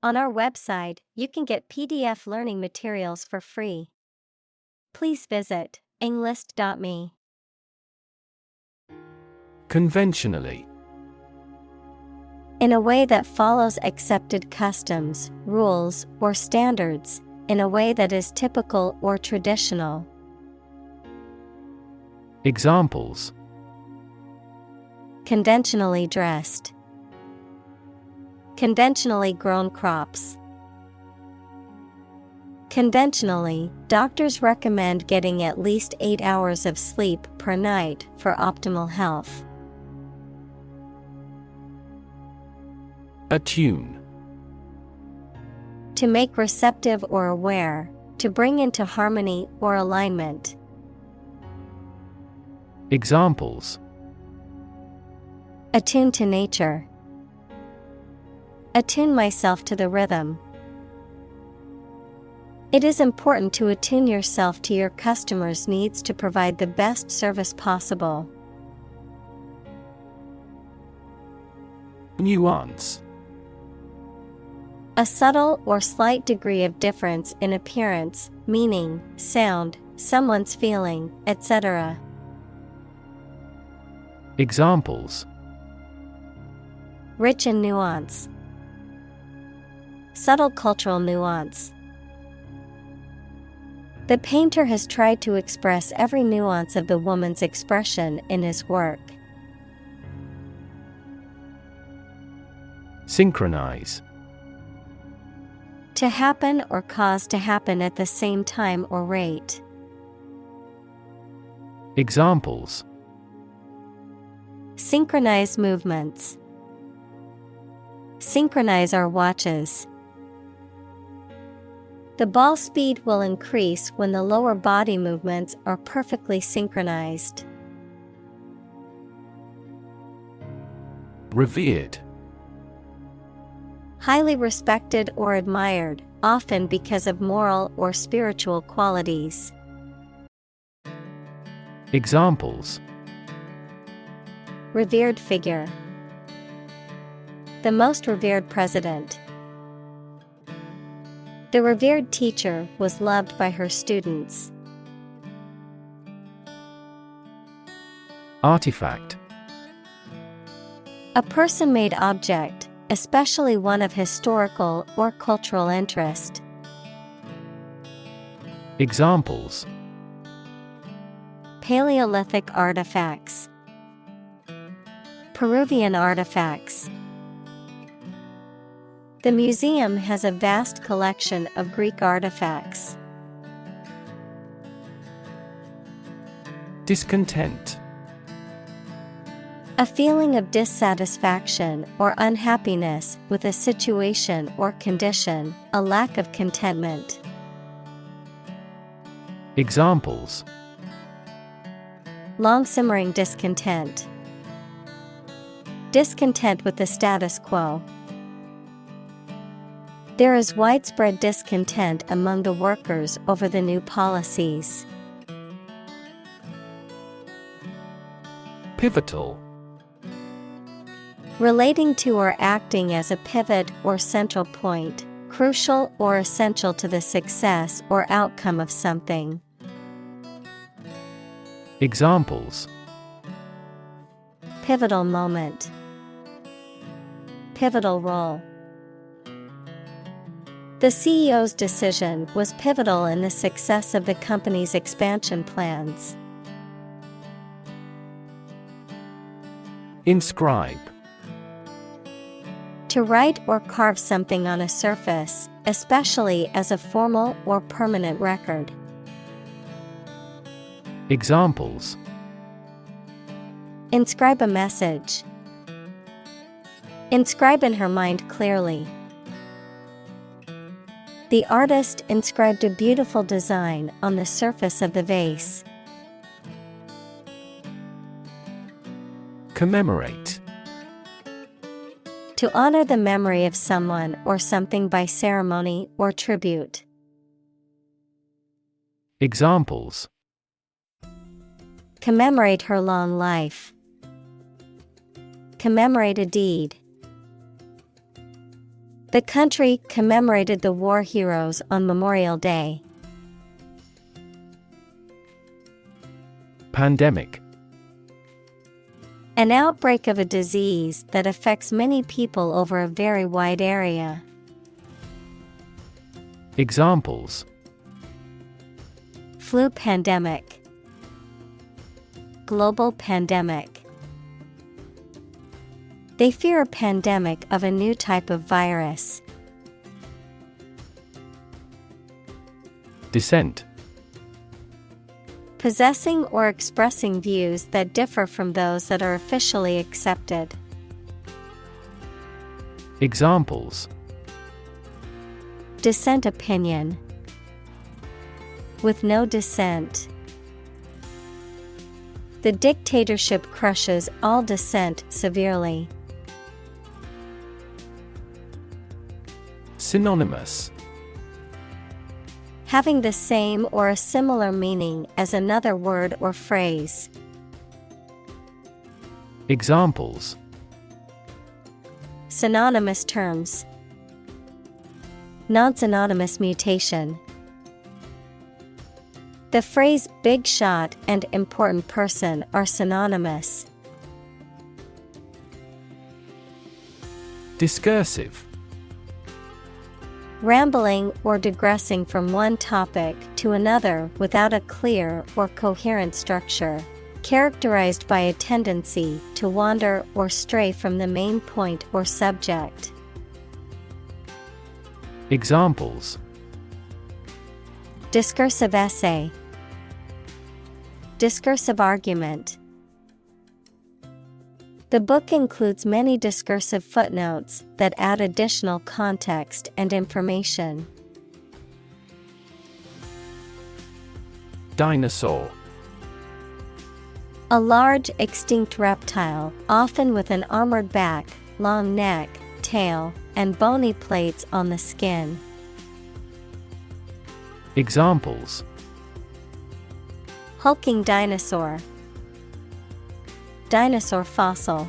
On our website, you can get PDF learning materials for free. Please visit englist.me. Conventionally. In a way that follows accepted customs, rules, or standards, in a way that is typical or traditional. Examples: Conventionally dressed. Conventionally grown crops. Conventionally, doctors recommend getting at least 8 hours of sleep per night for optimal health. Attune. To make receptive or aware, to bring into harmony or alignment. Examples: Attune to nature. Attune myself to the rhythm. It is important to attune yourself to your customers' needs to provide the best service possible. Nuance. A subtle or slight degree of difference in appearance, meaning, sound, someone's feeling, etc. Examples: Rich in nuance. Subtle cultural nuance. The painter has tried to express every nuance of the woman's expression in his work. Synchronize. To happen or cause to happen at the same time or rate. Examples: Synchronize movements. Synchronize our watches. The ball speed will increase when the lower body movements are perfectly synchronized. Revered. Highly respected or admired, often because of moral or spiritual qualities. Examples: Revered figure. The most revered president. The revered teacher was loved by her students. Artifact. A person-made object, especially one of historical or cultural interest. Examples: Paleolithic artifacts. Peruvian artifacts. The museum has a vast collection of Greek artifacts. Discontent. A feeling of dissatisfaction or unhappiness with a situation or condition, a lack of contentment. Examples: Long-simmering discontent. Discontent with the status quo. There is widespread discontent among the workers over the new policies. Pivotal. Relating to or acting as a pivot or central point, crucial or essential to the success or outcome of something. Examples: Pivotal moment. Pivotal role. The CEO's decision was pivotal in the success of the company's expansion plans. Inscribe. To write or carve something on a surface, especially as a formal or permanent record. Examples: Inscribe a message. Inscribe in her mind clearly. The artist inscribed a beautiful design on the surface of the vase. Commemorate. To honor the memory of someone or something by ceremony or tribute. Examples: Commemorate her long life. Commemorate a deed. The country commemorated the war heroes on Memorial Day. Pandemic. An outbreak of a disease that affects many people over a very wide area. Examples: Flu pandemic, global pandemic. They fear a pandemic of a new type of virus. Dissent. Possessing or expressing views that differ from those that are officially accepted. Examples: Dissent opinion. With no dissent. The dictatorship crushes all dissent severely. Synonymous. Having the same or a similar meaning as another word or phrase. Examples: Synonymous terms. Non-synonymous mutation. The phrase big shot and important person are synonymous. Discursive. Rambling or digressing from one topic to another without a clear or coherent structure, characterized by a tendency to wander or stray from the main point or subject. Examples: Discursive essay. Discursive argument. The book includes many discursive footnotes that add additional context and information. Dinosaur. A large extinct reptile, often with an armored back, long neck, tail, and bony plates on the skin. Examples: Hulking dinosaur. Dinosaur fossil.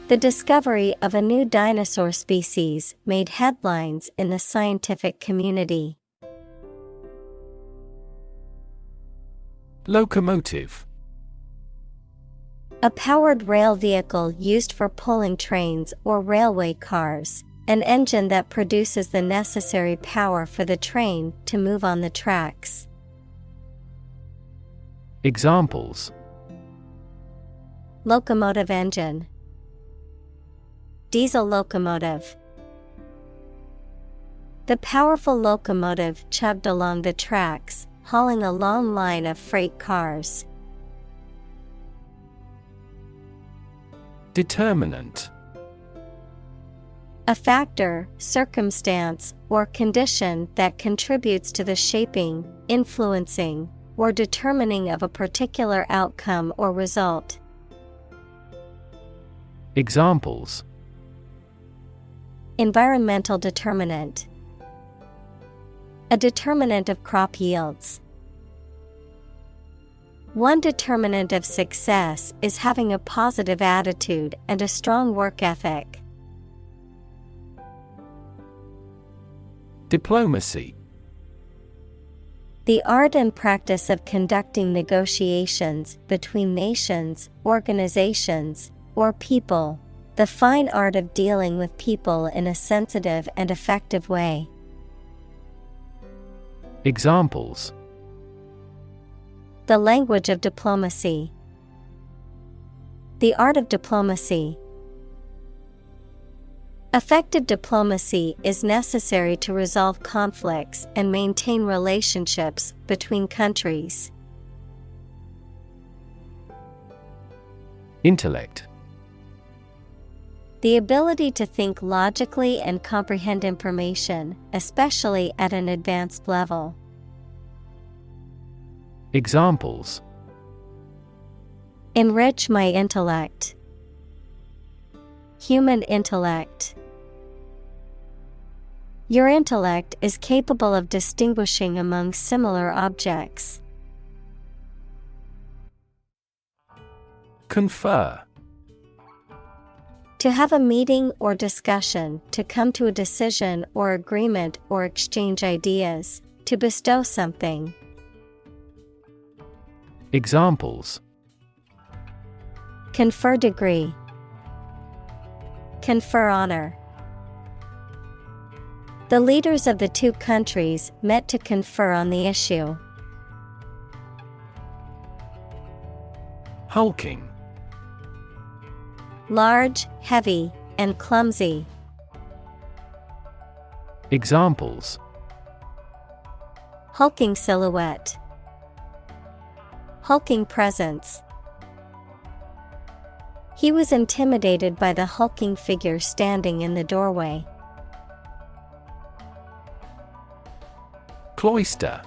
The discovery of a new dinosaur species made headlines in the scientific community. Locomotive. A powered rail vehicle used for pulling trains or railway cars. An engine that produces the necessary power for the train to move on the tracks. Examples: Locomotive engine. Diesel locomotive. The powerful locomotive chugged along the tracks, hauling a long line of freight cars. Determinant. A factor, circumstance, or condition that contributes to the shaping, influencing, or determining of a particular outcome or result. Examples: Environmental determinant. A determinant of crop yields. One determinant of success is having a positive attitude and a strong work ethic. Diplomacy. The art and practice of conducting negotiations between nations, organizations, or people. The fine art of dealing with people in a sensitive and effective way. Examples: The language of diplomacy. The art of diplomacy. Effective diplomacy is necessary to resolve conflicts and maintain relationships between countries. Intellect. The ability to think logically and comprehend information, especially at an advanced level. Examples: Enrich my intellect. Human intellect. Your intellect is capable of distinguishing among similar objects. To have a meeting or discussion, to come to a decision or agreement or exchange ideas, to bestow something. Examples: Confer degree. Confer honor. The leaders of the two countries met to confer on the issue. Hulking. Large, heavy, and clumsy. Examples: Hulking silhouette. Hulking presence. He was intimidated by the hulking figure standing in the doorway. Cloister.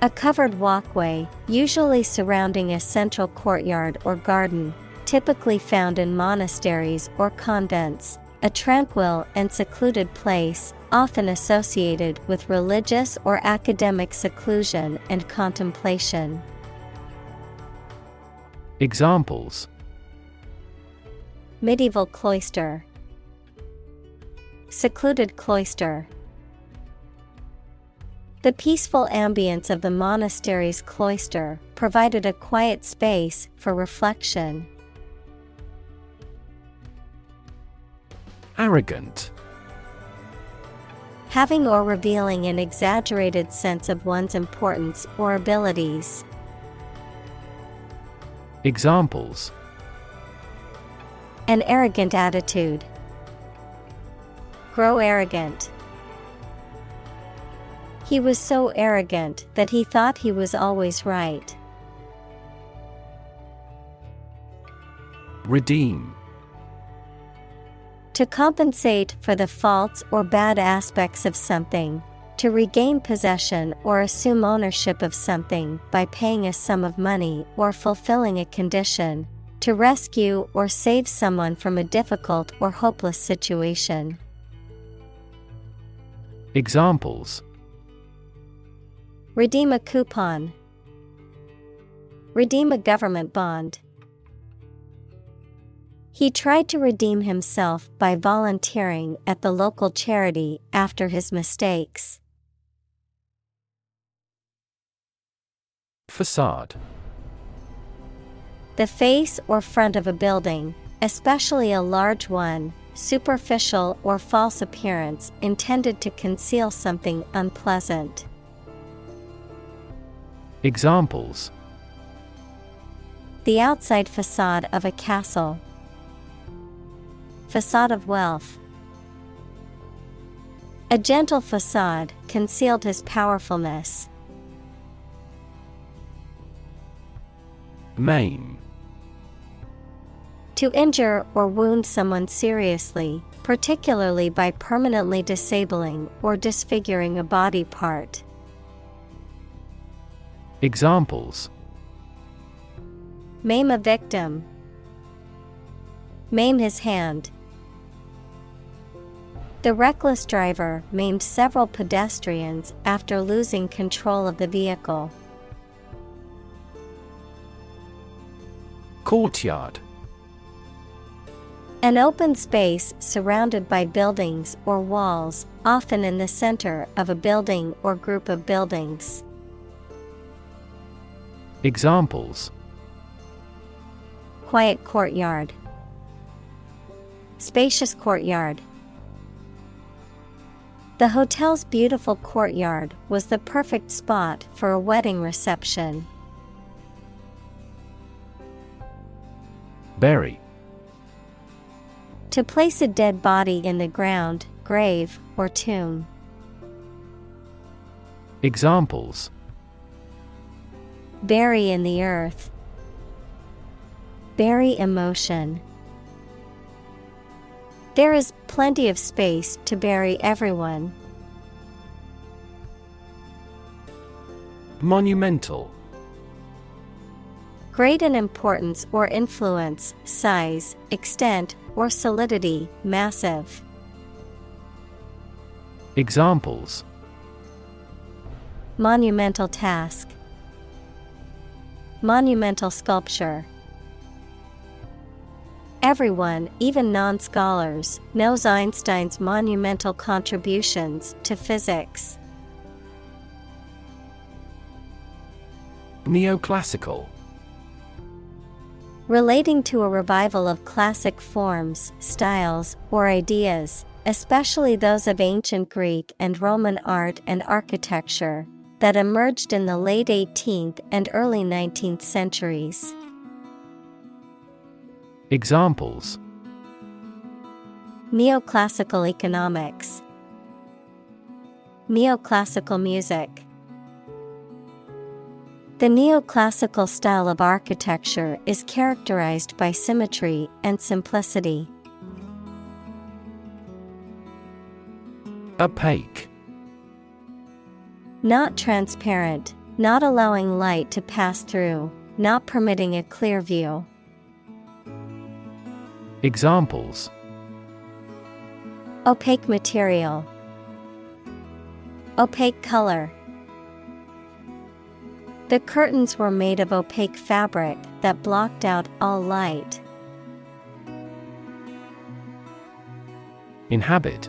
A covered walkway, usually surrounding a central courtyard or garden, typically found in monasteries or convents, a tranquil and secluded place, often associated with religious or academic seclusion and contemplation. Examples: Medieval cloister. Secluded cloister. The peaceful ambience of the monastery's cloister provided a quiet space for reflection. Arrogant. Having or revealing an exaggerated sense of one's importance or abilities. Examples: An arrogant attitude. Grow arrogant. He was so arrogant that he thought he was always right. Redeem. To compensate for the faults or bad aspects of something, to regain possession or assume ownership of something by paying a sum of money or fulfilling a condition, to rescue or save someone from a difficult or hopeless situation. Examples: Redeem a coupon. Redeem a government bond. He tried to redeem himself by volunteering at the local charity after his mistakes. Facade. The face or front of a building, especially a large one, superficial or false appearance intended to conceal something unpleasant. Examples: The outside facade of a castle. Facade of wealth. A gentle facade concealed his powerfulness. Maim. To injure or wound someone seriously, particularly by permanently disabling or disfiguring a body part. Examples: Maim a victim. Maim his hand. The reckless driver maimed several pedestrians after losing control of the vehicle. Courtyard. An open space surrounded by buildings or walls, often in the center of a building or group of buildings. Examples: Quiet courtyard. Spacious courtyard. The hotel's beautiful courtyard was the perfect spot for a wedding reception. Bury. To place a dead body in the ground, grave, or tomb. Examples: Bury in the earth. Bury emotion. There is plenty of space to bury everyone. Monumental. Great in importance or influence, size, extent, or solidity, massive. Examples: Monumental task. Monumental sculpture. Everyone, even non-scholars, knows Einstein's monumental contributions to physics. Neoclassical. Relating to a revival of classic forms, styles, or ideas, especially those of ancient Greek and Roman art and architecture, that emerged in the late 18th and early 19th centuries. Examples: Neoclassical economics, neoclassical music. The neoclassical style of architecture is characterized by symmetry and simplicity. Opaque. Not transparent, not allowing light to pass through, not permitting a clear view. Examples: Opaque material, opaque color. The curtains were made of opaque fabric that blocked out all light. Inhabit.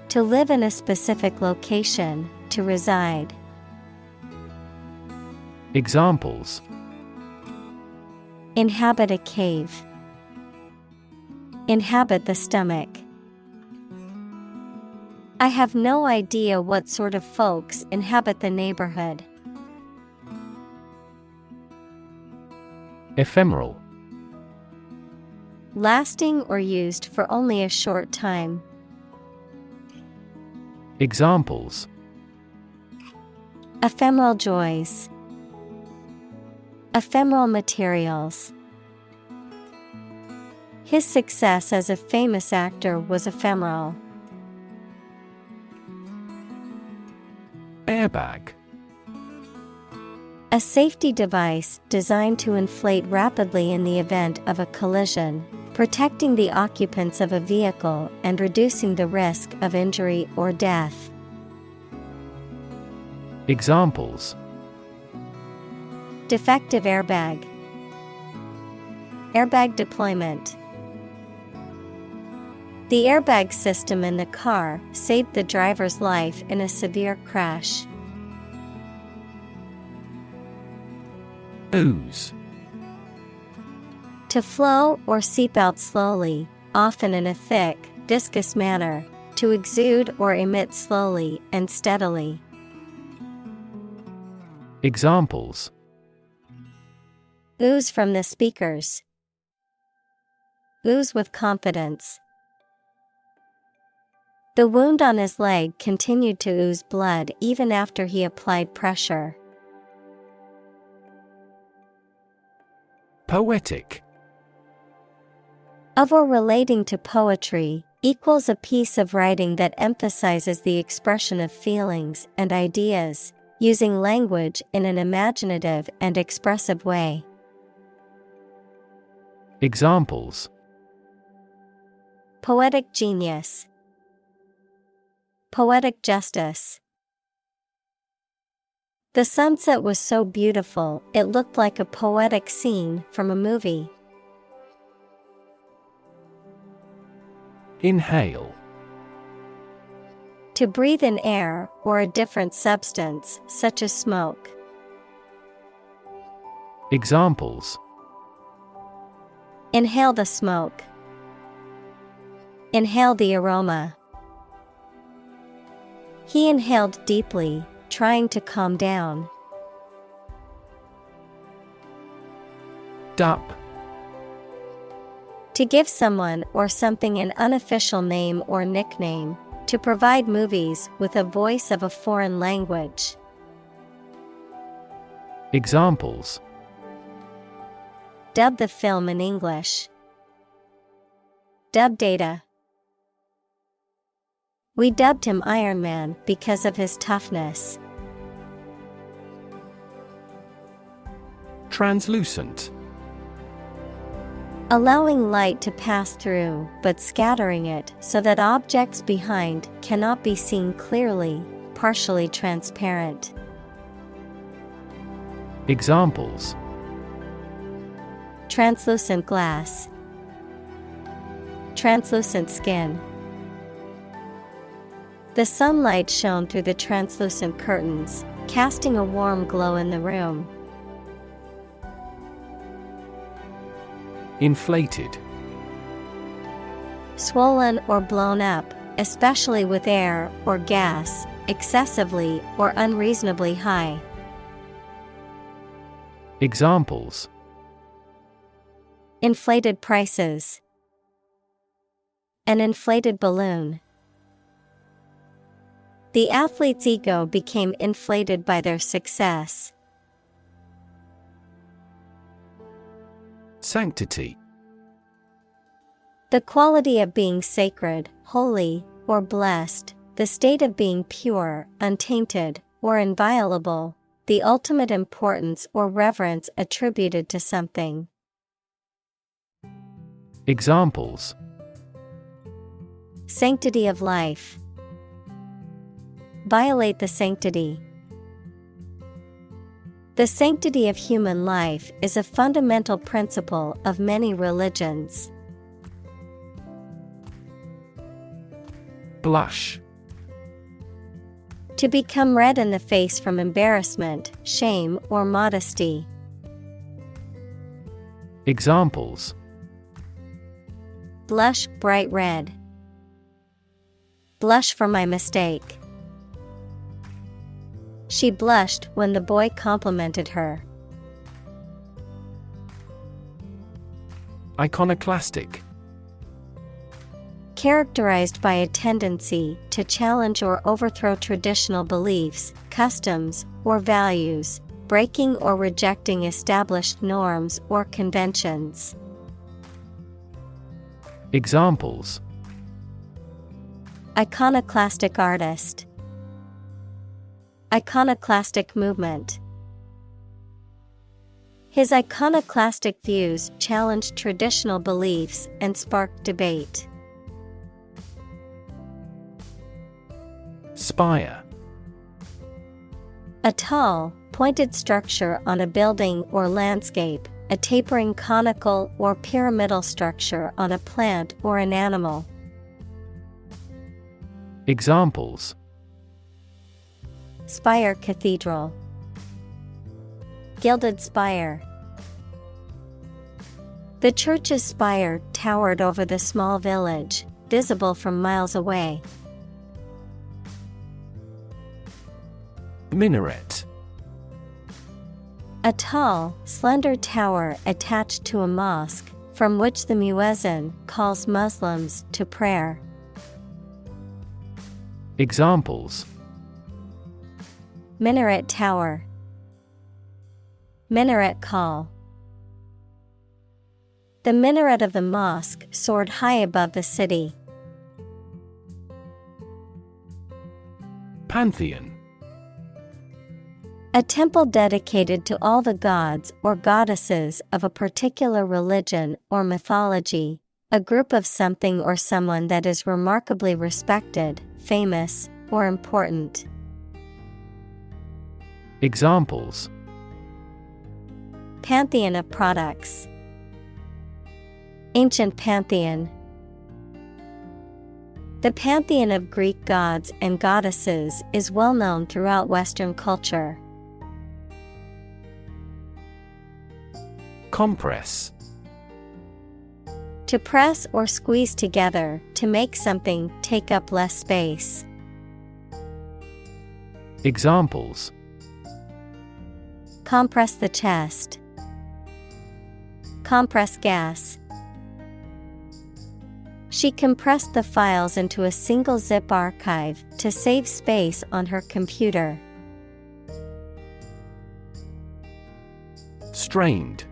To live in a specific location, to reside. Examples: Inhabit a cave. Inhabit the stomach. I have no idea what sort of folks inhabit the neighborhood. Ephemeral. Lasting or used for only a short time. Examples: Ephemeral joys. Ephemeral materials. His success as a famous actor was ephemeral. Airbag. A safety device designed to inflate rapidly in the event of a collision, protecting the occupants of a vehicle and reducing the risk of injury or death. Examples: Defective airbag. Airbag deployment. The airbag system in the car saved the driver's life in a severe crash. Ooze. To flow or seep out slowly, often in a thick, viscous manner, to exude or emit slowly and steadily. Examples: Ooze from the speakers. Ooze with confidence. The wound on his leg continued to ooze blood even after he applied pressure. Poetic. Of or relating to poetry, equals a piece of writing that emphasizes the expression of feelings and ideas, using language in an imaginative and expressive way. Examples: Poetic genius. Poetic justice. The sunset was so beautiful, it looked like a poetic scene from a movie. Inhale. To breathe in air or a different substance, such as smoke. Examples: Inhale the smoke. Inhale the aroma. He inhaled deeply, trying to calm down. Dup. To give someone or something an unofficial name or nickname. To provide movies with a voice of a foreign language. Examples: Dub the film in English. Dub data. We dubbed him Iron Man because of his toughness. Translucent. Allowing light to pass through, but scattering it so that objects behind cannot be seen clearly, partially transparent. Examples: Translucent glass. Translucent skin. The sunlight shone through the translucent curtains, casting a warm glow in the room. Inflated. Swollen or blown up, especially with air or gas, excessively or unreasonably high. Examples: Inflated prices. An inflated balloon. The athlete's ego became inflated by their success. Sanctity. The quality of being sacred, holy, or blessed, the state of being pure, untainted, or inviolable, the ultimate importance or reverence attributed to something. Examples: Sanctity of life. Violate the sanctity. The sanctity of human life is a fundamental principle of many religions. Blush. To become red in the face from embarrassment, shame, or modesty. Examples: Blush bright red. Blush for my mistake. She blushed when the boy complimented her. Iconoclastic. Characterized by a tendency to challenge or overthrow traditional beliefs, customs, or values, breaking or rejecting established norms or conventions. Examples: Iconoclastic artist. Iconoclastic movement. His iconoclastic views challenged traditional beliefs and sparked debate. Spire. A tall, pointed structure on a building or landscape, a tapering conical or pyramidal structure on a plant or an animal. Examples: Spire cathedral. Gilded spire. The church's spire towered over the small village, visible from miles away. Minaret. A tall, slender tower attached to a mosque, from which the muezzin calls Muslims to prayer. Examples: Minaret tower. Minaret call. The minaret of the mosque soared high above the city. Pantheon. A temple dedicated to all the gods or goddesses of a particular religion or mythology, a group of something or someone that is remarkably respected, famous, or important. Examples: Pantheon of products. Ancient pantheon. The pantheon of Greek gods and goddesses is well known throughout Western culture. Compress. To press or squeeze together to make something take up less space. Examples: Compress the chest. Compress gas. She compressed the files into a single zip archive to save space on her computer. Strained.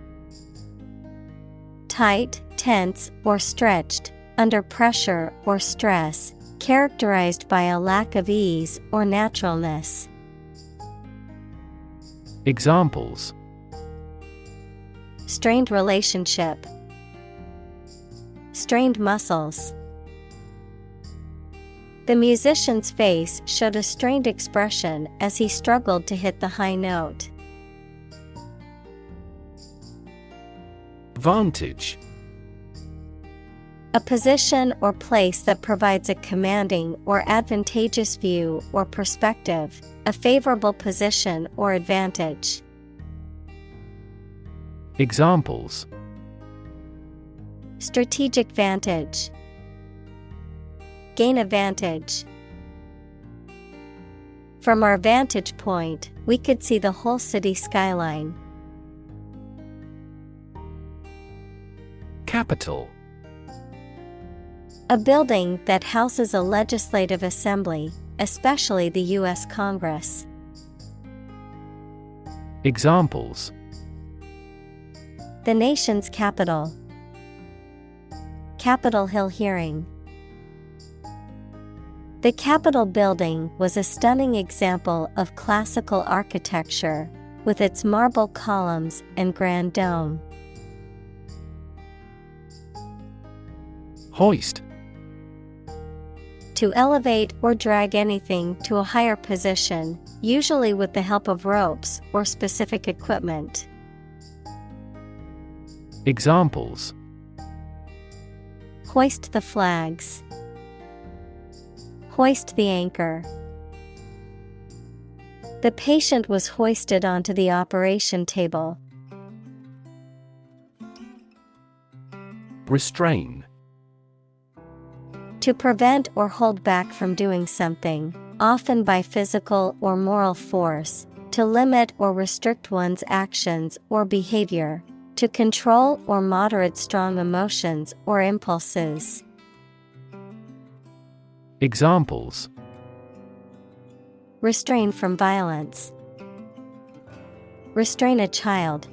Tight, tense, or stretched, under pressure or stress, characterized by a lack of ease or naturalness. Examples: Strained relationship. Strained muscles. The musician's face showed a strained expression as he struggled to hit the high note. Vantage. A position or place that provides a commanding or advantageous view or perspective, a favorable position or advantage. Examples: Strategic vantage. Gain a vantage. From our vantage point, we could see the whole city skyline. Capital. A building that houses a legislative assembly, especially the U.S. Congress. Examples: The nation's capital. Capitol Hill hearing. The Capitol building was a stunning example of classical architecture, with its marble columns and grand dome. Hoist. To elevate or drag anything to a higher position, usually with the help of ropes or specific equipment. Examples: Hoist the flags. Hoist the anchor. The patient was hoisted onto the operation table. Restrain. To prevent or hold back from doing something, often by physical or moral force, to limit or restrict one's actions or behavior, to control or moderate strong emotions or impulses. Examples: Restrain from violence. Restrain a child.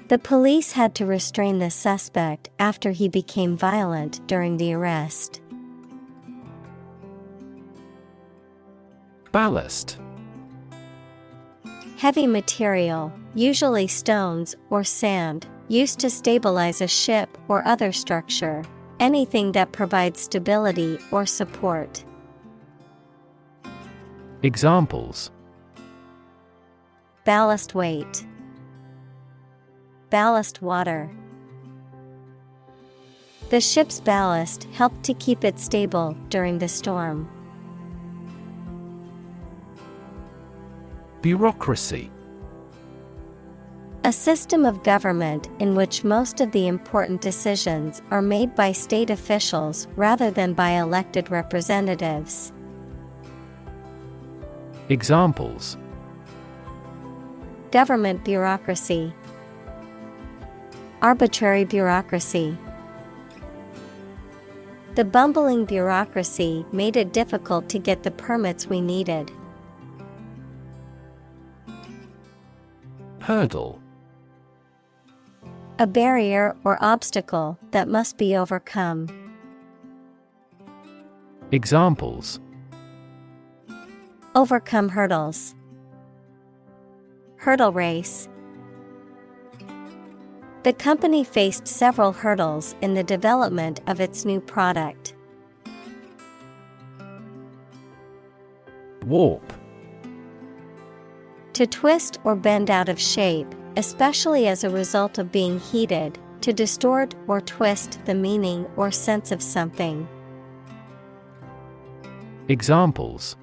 The police had to restrain the suspect after he became violent during the arrest. Ballast. Heavy material, usually stones or sand, used to stabilize a ship or other structure, anything that provides stability or support. Examples: Ballast weight. Ballast water. The ship's ballast helped to keep it stable during the storm. Bureaucracy. A system of government in which most of the important decisions are made by state officials rather than by elected representatives. Examples: Government bureaucracy. Arbitrary bureaucracy. The bumbling bureaucracy made it difficult to get the permits we needed. Hurdle. A barrier or obstacle that must be overcome. Examples: Overcome hurdles. Hurdle race. The company faced several hurdles in the development of its new product. Warp. To twist or bend out of shape, especially as a result of being heated, to distort or twist the meaning or sense of something. Examples: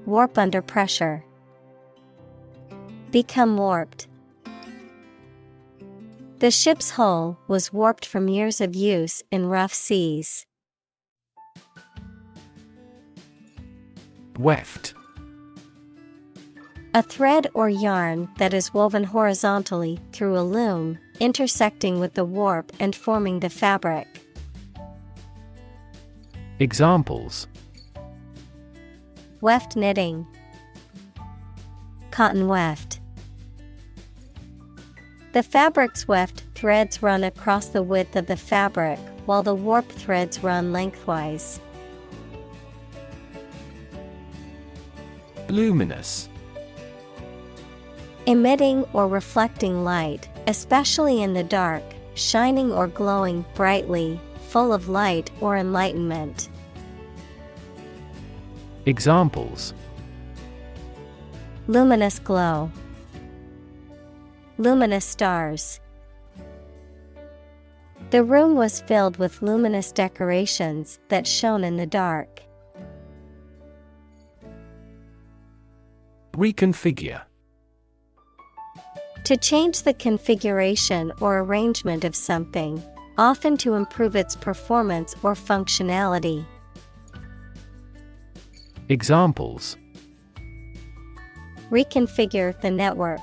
Warp under pressure. Become warped. The ship's hull was warped from years of use in rough seas. Weft. A thread or yarn that is woven horizontally through a loom, intersecting with the warp and forming the fabric. Examples: Weft knitting. Cotton weft. The fabric's weft threads run across the width of the fabric, while the warp threads run lengthwise. Luminous. Emitting or reflecting light, especially in the dark, shining or glowing brightly, full of light or enlightenment. Examples: Luminous glow. Luminous stars. The room was filled with luminous decorations that shone in the dark. Reconfigure. To change the configuration or arrangement of something, often to improve its performance or functionality. Examples: reconfigure the network,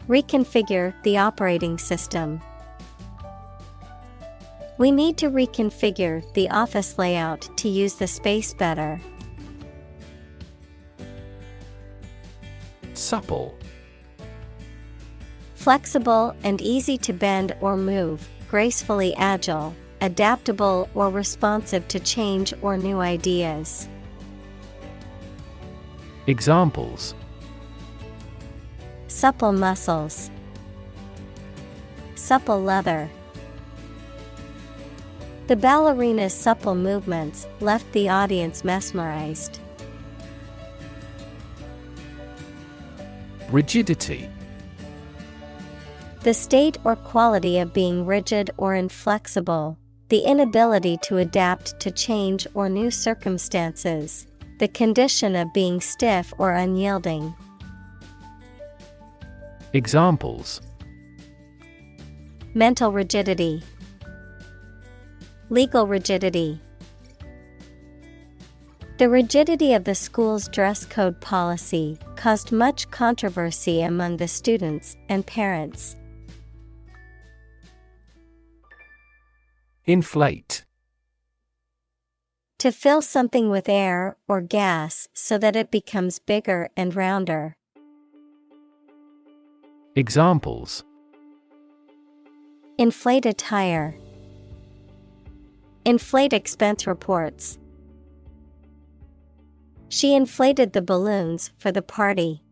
reconfigure the operating system. We need to reconfigure the office layout to use the space better. Supple. Flexible and easy to bend or move, gracefully agile, adaptable or responsive to change or new ideas. Examples: supple muscles, supple leather. The ballerina's supple movements left the audience mesmerized. Rigidity. The state or quality of being rigid or inflexible, the inability to adapt to change or new circumstances, the condition of being stiff or unyielding. Examples: mental rigidity, legal rigidity. The rigidity of the school's dress code policy caused much controversy among the students and parents. Inflate. To fill something with air or gas so that it becomes bigger and rounder. Examples: inflate a tire, inflate expense reports. She inflated the balloons for the party.